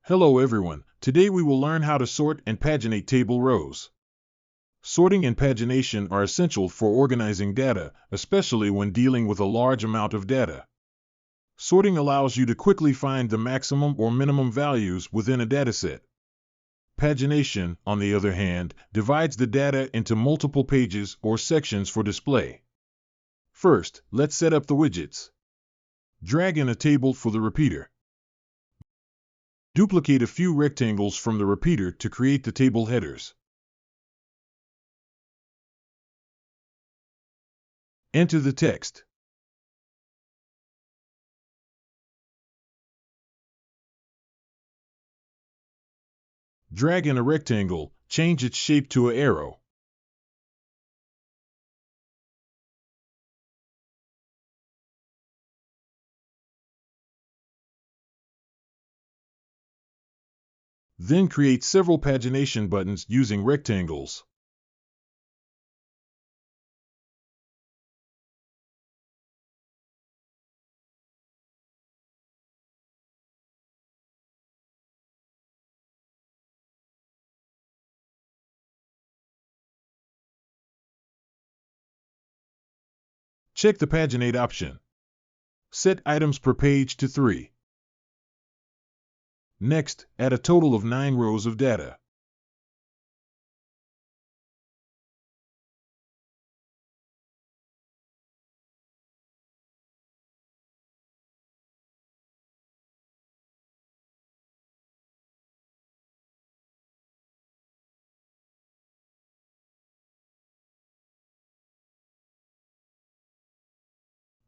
Hello everyone, today we will learn how to sort and paginate table rows. Sorting and pagination are essential for organizing data, especially when dealing with a large amount of data. Sorting allows you to quickly find the maximum or minimum values within a dataset. Pagination, on the other hand, divides the data into multiple pages or sections for display. First, let's set up the widgets. Drag in a table for the repeater. Duplicate a few rectangles from the repeater to create the table headers. Enter the text. Drag in a rectangle, change its shape to an arrow. Then create several pagination buttons using rectangles. Check the paginate option. Set items per page to 3. Next, add a total of 9 rows of data.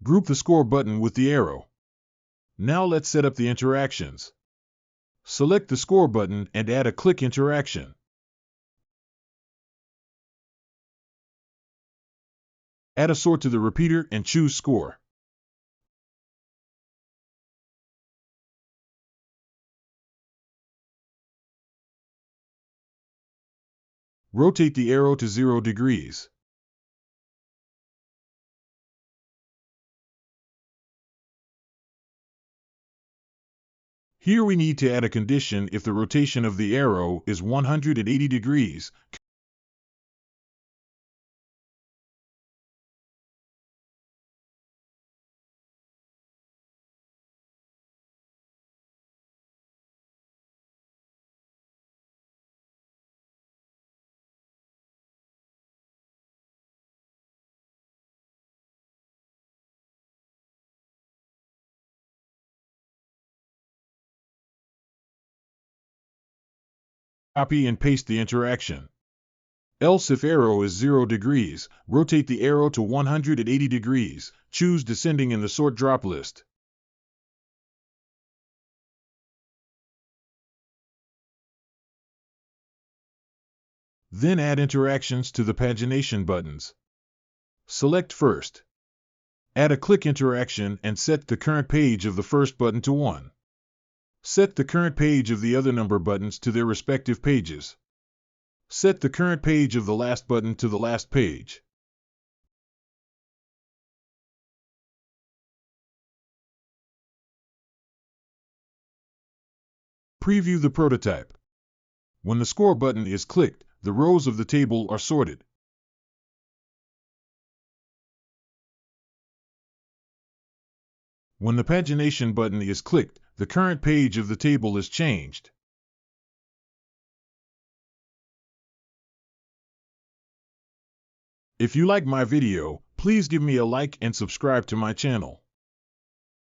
Group the score button with the arrow. Now let's set up the interactions. Select the score button and add a click interaction. Add a sort to the repeater and choose score. Rotate the arrow to 0 degrees. Here we need to add a condition if the rotation of the arrow is 180 degrees. Copy and paste the interaction. Else if arrow is 0 degrees, rotate the arrow to 180 degrees. Choose descending in the sort drop list. Then add interactions to the pagination buttons. Select first. Add a click interaction and set the current page of the first button to 1. Set the current page of the other number buttons to their respective pages. Set the current page of the last button to the last page. Preview the prototype. When the score button is clicked, the rows of the table are sorted. When the pagination button is clicked, the current page of the table is changed. If you like my video, please give me a like and subscribe to my channel.